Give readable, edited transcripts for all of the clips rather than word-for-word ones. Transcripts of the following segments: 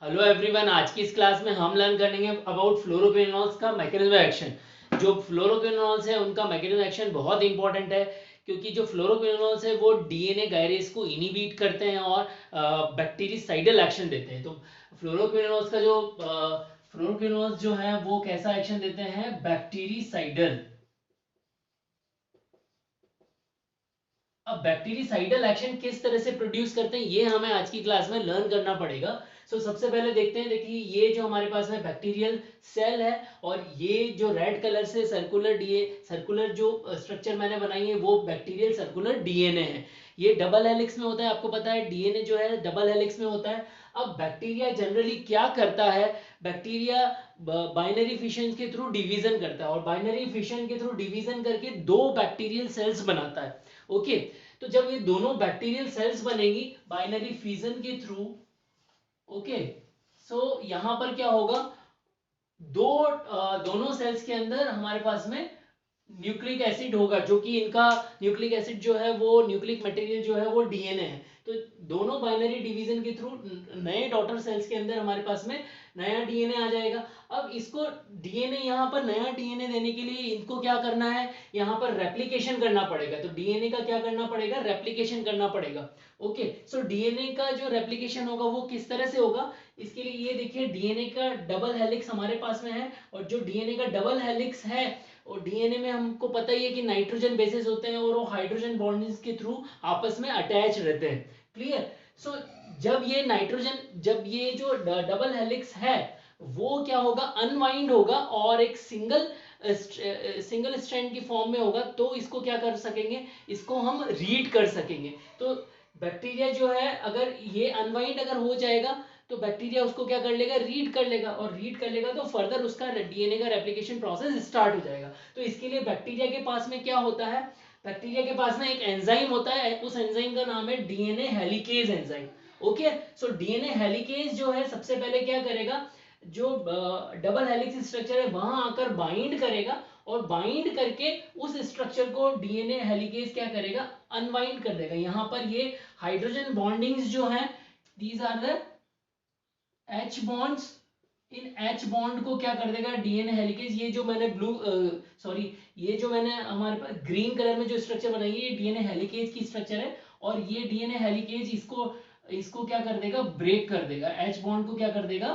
Hello everyone, आज की इस क्लास में हम लर्न करेंगे अबाउट फ्लोरोक्विनोल्स का मैकेनिज्म एक्शन। जो फ्लोरोक्विनोल्स है उनका मैकेनिज्म एक्शन बहुत इंपॉर्टेंट है, क्योंकि जो फ्लोरोक्विनोल्स है वो डीएनए गायरेज को इनिबिट करते हैं और बैक्टीरिसाइडल एक्शन देते हैं। तो फ्लोरोक्विनोल्स का जो फ्लोरोक्विनोल्स जो है वो कैसा एक्शन देते हैं? बैक्टीरिसाइडल। अब बैक्टीरिसाइडल एक्शन किस तरह से प्रोड्यूस करते हैं ये हमें आज की क्लास में लर्न करना पड़ेगा। सबसे पहले देखते हैं, देखिए ये जो हमारे पास में बैक्टीरियल सेल है और ये जो रेड कलर से सर्कुलर जो स्ट्रक्चर मैंने बनाई है वो बैक्टीरियल सर्कुलर डीएनए है। ये डबल हेलिक्स में होता है, आपको पता है डीएनए जो है डबल हेलिक्स में होता है। अब बैक्टीरिया जनरली क्या करता है? बैक्टीरिया बाइनरी फिशन के थ्रू डिवीजन करता है और बाइनरी फिशन के थ्रू डिवीजन करके दो बैक्टीरियल सेल्स बनाता है। ओके, तो जब ये दोनों बैक्टीरियल सेल्स बनेगी बाइनरी फिजन के थ्रू, ओके, सो यहां पर क्या होगा? दोनों सेल्स के अंदर हमारे पास में न्यूक्लिक एसिड होगा, जो कि इनका न्यूक्लिक एसिड जो है वो न्यूक्लिक मटेरियल जो है वो डीएनए है। तो दोनों बाइनरी डिवीजन के थ्रू नए डॉटर सेल्स के अंदर हमारे पास में नया डीएनए आ जाएगा। अब इसको डीएनए यहाँ पर नया डीएनए देने के लिए इनको क्या करना है? यहाँ पर रेप्लिकेशन करना पड़ेगा। तो डीएनए का क्या करना पड़ेगा? रेप्लिकेशन करना पड़ेगा। ओके, सो डीएनए का जो रेप्लिकेशन होगा वो किस तरह से होगा? इसके लिए ये देखिए डीएनए का डबल हेलिक्स हमारे पास में है, और जो डीएनए का डबल हेलिक्स है और डीएनए में हमको पता ही है कि नाइट्रोजन बेसेस होते हैं और वो हाइड्रोजन बॉन्ड्स के थ्रू आपस में अटैच रहते हैं। क्लियर? सो जब ये जो डबल हेलिक्स है वो क्या होगा? अनवाइंड होगा और एक सिंगल स्ट्रैंड की फॉर्म में होगा, तो इसको क्या कर सकेंगे? इसको हम रीड कर सकेंगे। तो बैक्टीरिया जो है अगर ये अनवाइंड अगर हो जाएगा तो बैक्टीरिया उसको क्या कर लेगा? रीड कर लेगा, और रीड कर लेगा तो फर्दर उसका डीएनए का रेप्लिकेशन प्रोसेस स्टार्ट हो जाएगा। तो इसके लिए बैक्टीरिया के पास में क्या होता है? बैक्टीरिया के पास में एक एंजाइम होता है, उस एंजाइम का नाम है DNA helicase enzyme. Okay, so DNA helicase जो है सबसे पहले क्या करेगा? जो डबल हेलिक्स स्ट्रक्चर है वहां आकर बाइंड करेगा, और बाइंड करके उस स्ट्रक्चर को डीएनए हेलिकेज क्या करेगा? अनवाइंड कर देगा। यहां पर ये हाइड्रोजन बॉन्डिंग्स जो है, these are the H bonds. इन एच बॉन्ड को क्या कर देगा डीएनए हेलिकेज? ये जो मैंने ये जो मैंने हमारे पास ग्रीन कलर में जो स्ट्रक्चर बनाई है ये डीएनए हेलिकेज की स्ट्रक्चर है, और ये डीएनए हेलिकेज इसको इसको क्या कर देगा? ब्रेक कर देगा। एच बॉन्ड को क्या कर देगा?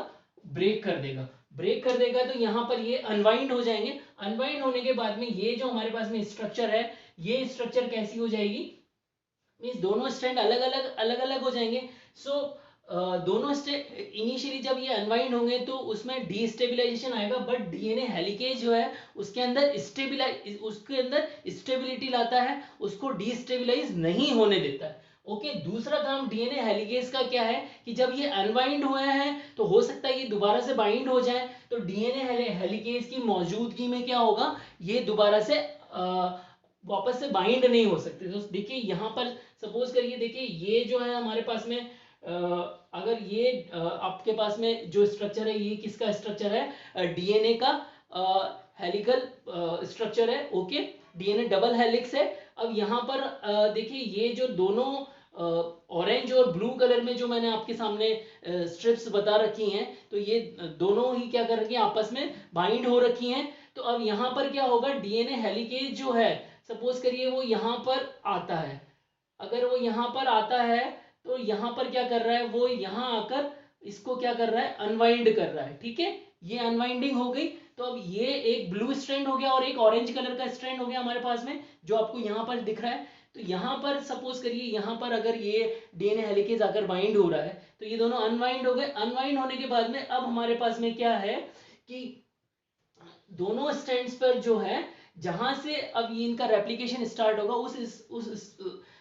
ब्रेक कर देगा। तो यहाँ पर ये अनवाइंड हो जाएंगे। अनवाइंड होने के बाद में ये जो हमारे पास में स्ट्रक्चर है, ये स्ट्रक्चर कैसी हो जाएगी? मीन्स दोनों स्ट्रैंड अलग अलग हो जाएंगे। सो दोनों इनिशियली जब ये अनवाइंड होंगे तो उसमें डीस्टेबिलाईजेशन आएगा, बट डीएनए हेलिकेज जो है उसके अंदर स्टेबिलिटी लाता है, उसको डीस्टेबिलाईज नहीं होने देता है। ओके, दूसरा काम डीएनए हेलिकेज का क्या है कि जब ये अनवाइंड हुए हैं तो हो सकता है ये दोबारा से बाइंड हो जाए, तो डीएनए हेलिकेज की मौजूदगी में क्या होगा? ये दोबारा से वापस से बाइंड नहीं हो सकते। तो देखिए यहाँ पर सपोज करिए, देखिए ये जो है हमारे पास में अगर ये आपके पास में जो स्ट्रक्चर है ये किसका स्ट्रक्चर है? डीएनए का हेलिकल स्ट्रक्चर है। ओके, डीएनए डबल हेलिक्स है। अब यहाँ पर देखिए ये जो दोनों ऑरेंज और ब्लू कलर में जो मैंने आपके सामने स्ट्रिप्स बता रखी हैं, तो ये दोनों ही क्या कर रखी हैं? आपस में बाइंड हो रखी हैं। तो अब यहाँ पर क्या होगा? डीएनए हेलिकेज जो है, सपोज करिए वो यहाँ पर आता है। अगर वो यहाँ पर आता है तो यहाँ पर क्या कर रहा है? वो यहाँ आकर इसको क्या कर रहा है? अनवाइंड कर रहा है। ठीक है, ये अनवाइंडिंग हो गई। तो अब ये एक ब्लू स्ट्रैंड हो गया और एक ऑरेंज कलर का स्ट्रैंड हो गया हमारे पास में, जो आपको यहाँ पर दिख रहा है। तो यहाँ पर सपोज करिए यहाँ पर अगर ये डीएनए हेलिकेज आकर बाइंड हो रहा है तो ये दोनों अनवाइंड हो गए। अनवाइंड होने के बाद में अब हमारे पास में क्या है कि दोनों स्ट्रैंड्स पर जो है, जहां से अब ये इनका रेप्लिकेशन स्टार्ट होगा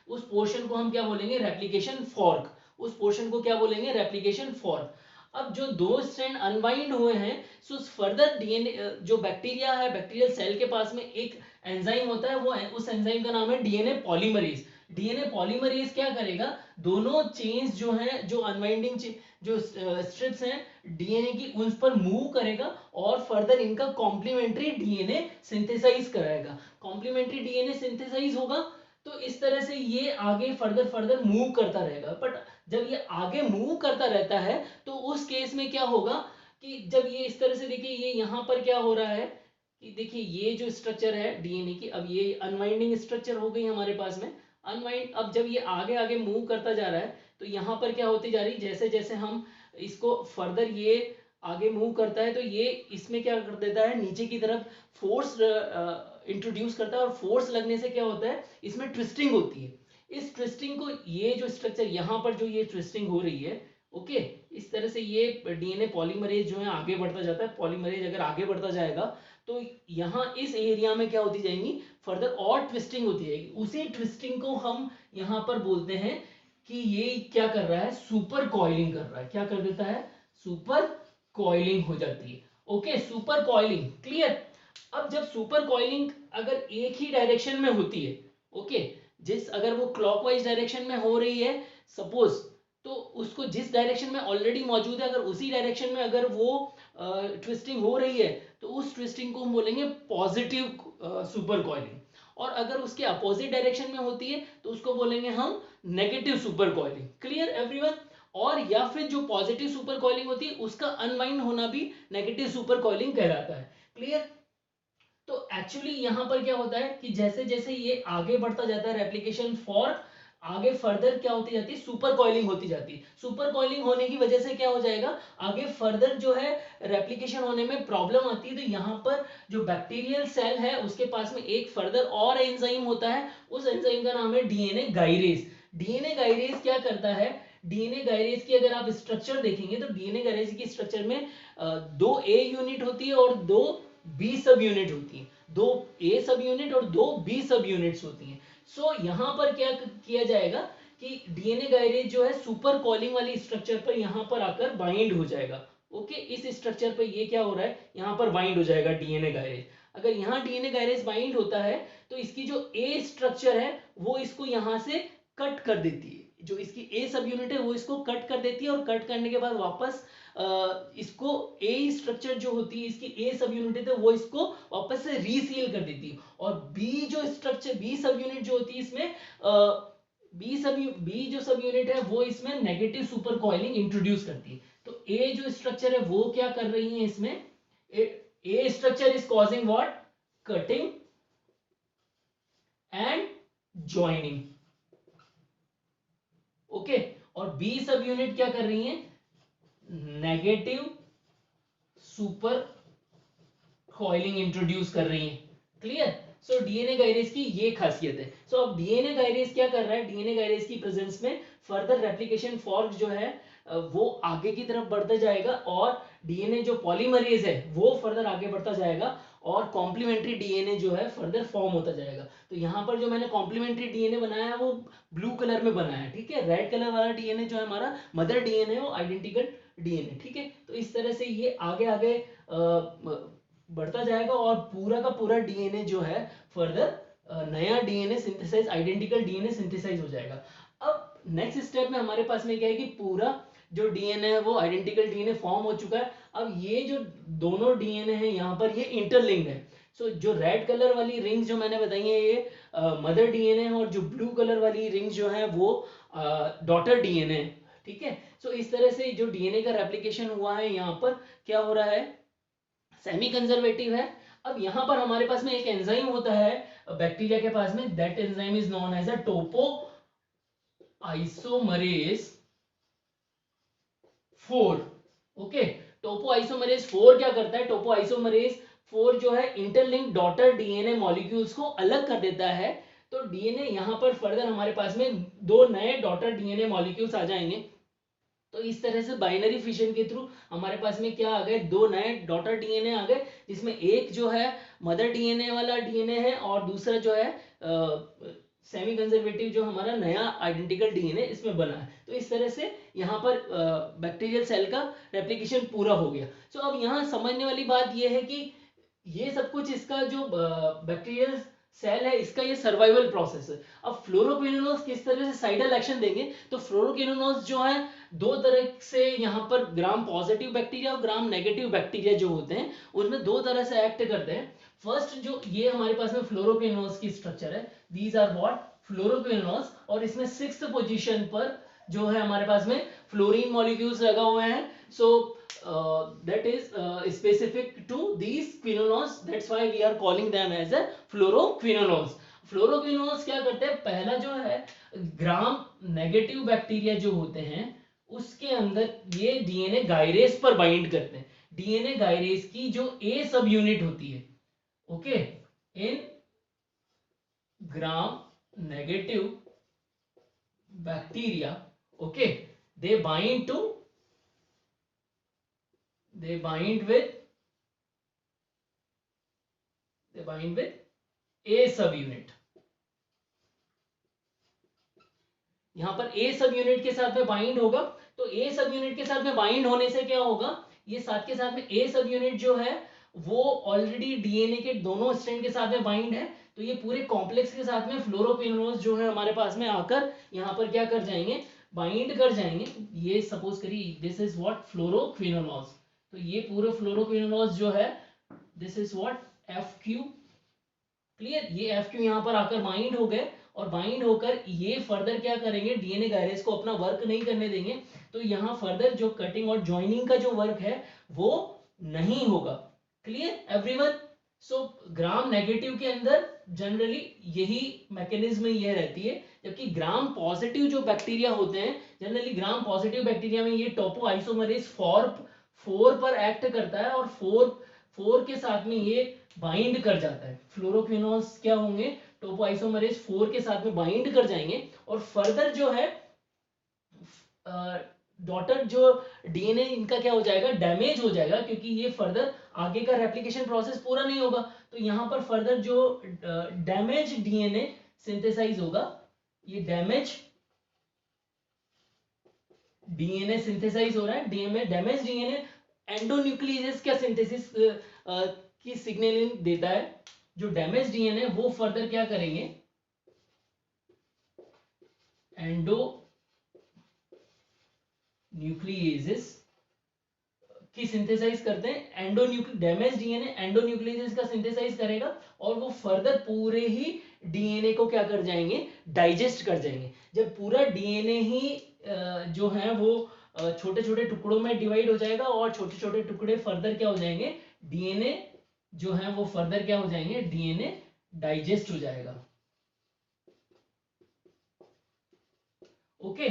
उस पोर्शन को हम क्या बोलेंगे? Replication fork. उस पोर्शन को क्या बोलेंगे? Replication fork. अब जो दो स्ट्रैंड अनबाइंड हुए हैं, सो फर्दर डीएनए जो बैक्टीरिया है, बैक्टीरियल सेल के पास में एक एंजाइम होता है, वो उस एंजाइम का नाम है डीएनए पॉलीमरेज। डीएनए पॉलीमरेज क्या करेगा? दोनों चेन्स जो हैं, जो अनवाइंडिंग जो स्ट्रिप्स हैं डीएनए की, उन पर मूव करेगा और फर्दर इनका कॉम्प्लीमेंट्री डीएनए सिंथेसाइज कराएगा। कॉम्प्लीमेंट्री डीएनए सिंथेसाइज होगा तो इस तरह से ये आगे फर्दर फर्दर मूव करता रहेगा। बट जब ये आगे मूव करता रहता है तो उस केस में क्या होगा कि जब ये इस तरह से देखिए, ये यहाँ पर क्या हो रहा है कि देखिए ये जो स्ट्रक्चर है डीएनए की, अब ये अनवाइंडिंग स्ट्रक्चर हो गई हमारे पास में अनवाइंड। अब जब ये आगे आगे मूव करता जा रहा है तो यहाँ पर क्या होती जा रही, जैसे जैसे हम इसको फर्दर ये आगे मूव करता है तो ये इसमें क्या कर देता है, नीचे की तरफ फोर्स इंट्रोड्यूस करता है, और फोर्स लगने से क्या होता है, इसमें ट्विस्टिंग होती है। इस ट्विस्टिंग को, ये जो स्ट्रक्चर यहाँ पर जो ये ट्विस्टिंग हो रही है, ओके, इस तरह से ये डीएनए पॉलीमरेज जो है आगे बढ़ता जाता है। पॉलीमरेज अगर आगे बढ़ता जाएगा तो यहाँ इस एरिया में क्या होती जाएंगी, फर्दर और ट्विस्टिंग होती जाएगी। उसी ट्विस्टिंग को हम यहाँ पर बोलते हैं कि ये क्या कर रहा है, सुपर कॉइलिंग कर रहा है। क्या कर देता है, सुपर कॉइलिंग हो जाती है। Okay, super coiling, clear. अब जब सुपर कॉइलिंग अगर एक ही डायरेक्शन में होती है, ओके, अगर वो क्लॉकवाइज डायरेक्शन में हो रही है सपोज, तो उसको जिस डायरेक्शन में ऑलरेडी मौजूद है, अगर उसी डायरेक्शन में अगर वो ट्विस्टिंग हो रही है तो उस ट्विस्टिंग को हम बोलेंगे पॉजिटिव सुपर कॉइलिंग। और अगर उसके अपोजिट डायरेक्शन में होती है तो उसको बोलेंगे हम negative super coiling. Clear everyone. और या फिर जो पॉजिटिव सुपर कॉइलिंग होती है उसका अनवाइंड होना भी नेगेटिव सुपर कॉइलिंग कहलाता है। क्लियर। तो एक्चुअली यहां पर क्या होता है कि जैसे जैसे ये आगे बढ़ता जाता है रेप्लिकेशन फॉर्क, आगे फर्दर क्या होती जाती है, सुपर कॉइलिंग होती जाती है। सुपर कॉइलिंग होने की वजह से क्या हो जाएगा, आगे फर्दर जो है रेप्लिकेशन होने में प्रॉब्लम आती है। तो यहाँ पर जो बैक्टीरियल सेल है उसके पास में एक फर्दर और एंजाइम होता है, उस एंजाइम का नाम है डीएनए गाइरेज। डीएनए गाइरेज क्या करता है, डीएनए गाइरेज की अगर आप स्ट्रक्चर देखेंगे तो डीएनए गाइरेज की स्ट्रक्चर में दो ए यूनिट होती है और दो बी सब यूनिट होती है। दो ए सब यूनिट और दो बी सब यूनिट्स होती हैं। सो यहां पर क्या किया जाएगा कि डीएनए गाइरेज जो है सुपर कॉलिंग वाली स्ट्रक्चर पर यहां पर आकर बाइंड हो जाएगा। ओके, इस स्ट्रक्चर पर ये क्या हो रहा है, यहां पर बाइंड हो जाएगा डीएनए गाइरेज। अगर यहां डीएनए गाइरेज बाइंड होता है तो इसकी जो ए स्ट्रक्चर है वो इसको यहां से कट कर देती है। जो इसकी ए सब यूनिट है वो इसको कट कर देती है, और कट करने के बाद वापस इसको ए स्ट्रक्चर जो होती है, इसकी ए सब यूनिट है वो इसको वापस से रीसील कर देती है। और बी जो स्ट्रक्चर, बी सब यूनिट जो होती है इसमें बी जो सब यूनिट है वो इसमें नेगेटिव सुपर कॉइलिंग इंट्रोड्यूस करती है। तो ए जो स्ट्रक्चर है वो क्या कर रही है इसमें, a structure is causing what, cutting and joining. Okay, और बी सब यूनिट क्या कर रही है, नेगेटिव सुपर कॉइलिंग इंट्रोड्यूस कर रही है। क्लियर। सो डीएनए गाइरेज की ये खासियत है। सो अब डीएनए गाइरेज क्या कर रहा है, डीएनए गाइरेज की प्रेजेंस में फर्दर रेप्लिकेशन फॉर्क जो है वो आगे की तरफ बढ़ता जाएगा, और डीएनए जो पॉलीमरेज है वो फर्दर आगे बढ़ता जाएगा, और कॉम्प्लीमेंट्री डीएनए जो है फर्दर फॉर्म होता जाएगा। तो यहाँ पर जो मैंने कॉम्प्लीमेंट्री डीएनए बनाया है वो ब्लू कलर में बनाया है, ठीक है। रेड कलर वाला डीएनए जो है हमारा मदर डीएनए वो आइडेंटिकल डीएनए, ठीक है। तो इस तरह से ये आगे आगे बढ़ता जाएगा, और पूरा का पूरा डीएनए जो है फर्दर नया DNA synthesise, identical DNA synthesise हो जाएगा। अब नेक्स्ट स्टेप में हमारे पास में क्या है कि पूरा जो डीएनए है वो आइडेंटिकल डीएनए फॉर्म हो चुका है। अब ये जो दोनों डीएनए है यहाँ पर ये इंटरलिंक्ड है। सो जो रेड कलर वाली रिंग्स जो मैंने बताई है ये मदर डीएनए है, और जो ब्लू कलर वाली रिंग्स जो है वो डॉटर डीएनए है, ठीक है। सो इस तरह से जो डीएनए का रेप्लिकेशन हुआ है यहाँ पर क्या हो रहा है, सेमी कंजर्वेटिव है। अब यहां पर हमारे पास में एक एंजाइम होता है बैक्टीरिया के पास में, that enzyme is known as a topoisomerase 4। Okay, topoisomerase 4 क्या करता है, टोपो आइसोमरेज 4 जो है इंटरलिंक डॉटर डीएनए मॉलिक्यूल्स को अलग कर देता है। तो डीएनए यहां पर फर्दर हमारे पास में दो नए डॉटर डीएनए मॉलिक्यूल्स आ जाएंगे। तो इस तरह से बाइनरी फिशन के थ्रू हमारे पास में क्या आ गए, दो नए डॉटर डीएनए आ गए, जिसमें एक जो है मदर डीएनए वाला डीएनए है, और दूसरा जो है सेमी कंजर्वेटिव जो हमारा नया आइडेंटिकल डीएनए इसमें बना है। तो इस तरह से यहाँ पर बैक्टीरियल सेल का रेप्लिकेशन पूरा हो गया। सो अब यहाँ समझने वाली बात यह है कि ये सब कुछ इसका जो बैक्टीरियल सेल है इसका ये सर्वाइवल प्रोसेस है। अब फ्लोरोक्विनोलोज किस तरह से साइडल एक्शन देंगे, तो फ्लोरोक्विनोलोज जो है दो तरह से यहाँ पर ग्राम पॉजिटिव बैक्टीरिया और ग्राम नेगेटिव बैक्टीरिया जो होते हैं उनमें दो तरह से एक्ट करते हैं। फर्स्ट जो ये हमारे पास में फ्लोरोक्विनोलोज की स्ट्रक्चर है, दीज आर व्हाट, फ्लोरोक्विनोलोज, और इसमें 6th पोजीशन पर जो है हमारे पास में फ्लोरीन मॉलिक्यूल्स लगा हुए हैं। So that is specific to these quinolones, that's why we are calling them as a fluoroquinolones. फ्लोरोक्विनोल्स क्या करते हैं, पहला जो है ग्राम नेगेटिव बैक्टीरिया जो होते हैं उसके अंदर ये डीएनए गायरेज पर बाइंड करते हैं। डीएनए गायरेज की जो ए सब यूनिट होती है, okay, in gram negative bacteria, okay, they bind with A सब यूनिट। यहां पर A सब यूनिट के साथ में बाइंड होगा, तो A सब यूनिट के साथ में बाइंड होने से क्या होगा, ये साथ के साथ में A सब यूनिट जो है वो ऑलरेडी डीएनए के दोनों स्ट्रैंड के साथ में बाइंड है, तो ये पूरे कॉम्प्लेक्स के साथ में फ्लोरोक्विनोल्स जो है हमारे पास में आकर यहाँ पर क्या कर जाएंगे, बाइंड कर जाएंगे। ये सपोज करिए दिस इज व्हाट फ्लोरोक्विनोल्स, तो ये पूरे फ्लोरोक्विनोल्स जो है this is what FQ, clear. ये FQ यहाँ पर आकर बाइंड हो गए और बाइंड होकर ये फर्दर क्या करेंगे, डीएनए गायरेज को अपना वर्क नहीं करने देंगे, तो यहाँ फर्दर जो कटिंग और ज्वाइनिंग का जो वर्क है वो नहीं होगा, क्लियर एवरीवन। सो ग्राम नेगेटिव के अंदर जनरली यही मैकेनिज्म ये रहती है, जबकि ग्राम पॉजिटिव जो बैक्टीरिया होते हैं, जनरली ग्राम पॉजिटिव बैक्टीरिया में ये टोपो आइसोमरेज 4 पर एक्ट करता है और 4 के साथ में ये बाइंड कर जाता है। फ्लोरोक्विनोल्स क्या होंगे, टोपो आइसोमरेज 4 के साथ में बाइंड कर जाएंगे और फर्दर जो है डॉटर जो डीएनए इनका क्या हो जाएगा, डैमेज हो जाएगा, क्योंकि ये फर्दर आगे का रेप्लिकेशन प्रोसेस पूरा नहीं होगा, तो यहाँ पर फर्दर जो डैमेज डीएनए सिंथेसाइज होगा, ये डैमेज डीएनए सिंथेसाइज हो रहा है, डैमेज डीएनए एंडोन्यूक्लियस का सिंथेसिस की सिग्नलिंग देता है। जो डैमेज डीएनए वो फर्दर क्या करेंगे, एंडो न्यूक्लियेजेस की सिंथेसाइज करते हैं। डैमेज डीएनए एंडोन्यूक्लियेजेस का सिंथेसाइज करेगा और वो फर्दर पूरे ही डीएनए को क्या कर जाएंगे, डाइजेस्ट कर जाएंगे। जब पूरा डीएनए ही जो है वो छोटे छोटे टुकड़ों में डिवाइड हो जाएगा और छोटे छोटे टुकड़े फर्दर क्या हो जाएंगे, डीएनए जो है वो फर्दर क्या हो जाएंगे, डीएनए डाइजेस्ट हो जाएगा, ओके।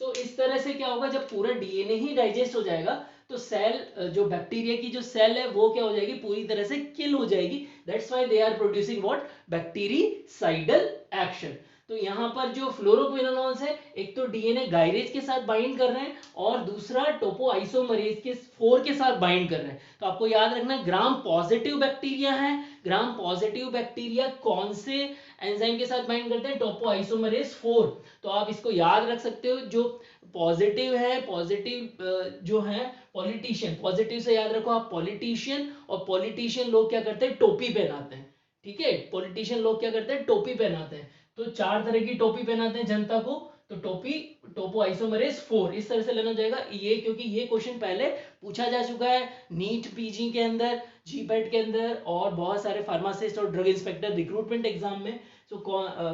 सो इस तरह से क्या होगा, जब पूरा डीएनए ही डाइजेस्ट हो जाएगा तो सेल जो बैक्टीरिया की जो सेल है वो क्या हो जाएगी, पूरी तरह से किल हो जाएगी। That's why they are producing what, bactericidal action. तो यहाँ पर जो फ्लोरोक्विनोल्स है, एक तो डीएनए गायरेज के साथ बाइंड कर रहे हैं और दूसरा टोपो आइसोमरेज के 4 के साथ बाइंड कर रहे हैं। तो आपको याद रखना ग्राम पॉजिटिव बैक्टीरिया है, ग्राम पॉजिटिव बैक्टीरिया कौन से एंजाइम के साथ बाइंड करते हैं, टोपो आइसोमरेज 4। तो आप इसको याद रख सकते हो, जो पॉजिटिव है, पॉजिटिव जो है पॉलिटिशियन, पॉजिटिव से याद रखो आप पॉलिटिशियन, और पॉलिटिशियन लोग क्या करते हैं, टोपी पहनाते हैं, ठीक है। पॉलिटिशियन लोग क्या करते हैं, टोपी पहनाते हैं। तो 4 तरह की टोपी पहनाते हैं जनता को, तो टोपी टोपो आइसोमरेज 4 इस तरह से लेना जाएगा ये, क्योंकि ये क्वेश्चन पहले पूछा जा चुका है नीट पीजी के अंदर, जीपैट के अंदर और बहुत सारे फार्मासिस्ट और ड्रग इंस्पेक्टर रिक्रूटमेंट एग्जाम में। So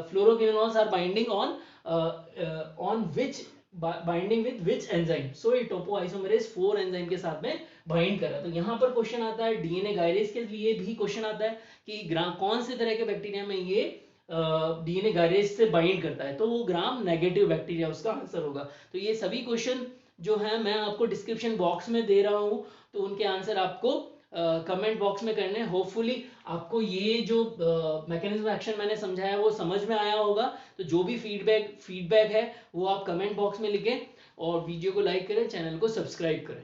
fluoroquinolones are binding on which, binding with which enzyme, so ये टोपो आइसोमरेज 4 एंजाइम के साथ में बाइंड कर रहा है। तो यहाँ पर क्वेश्चन आता है डीएनए गायरेज के लिए भी क्वेश्चन आता है कि कौन से तरह के बैक्टीरिया में ये डीएनए गायरेज से बाइंड करता है, तो वो ग्राम नेगेटिव बैक्टीरिया उसका आंसर होगा। तो ये सभी क्वेश्चन जो है मैं आपको डिस्क्रिप्शन बॉक्स में दे रहा हूँ, तो उनके आंसर आपको कमेंट बॉक्स में करने हैं। होपफुली आपको ये जो मैकेनिज्म एक्शन मैंने समझाया है वो समझ में आया होगा। तो जो भी फीडबैक है वो आप कमेंट बॉक्स में लिखें और वीडियो को लाइक करें, चैनल को सब्सक्राइब करें।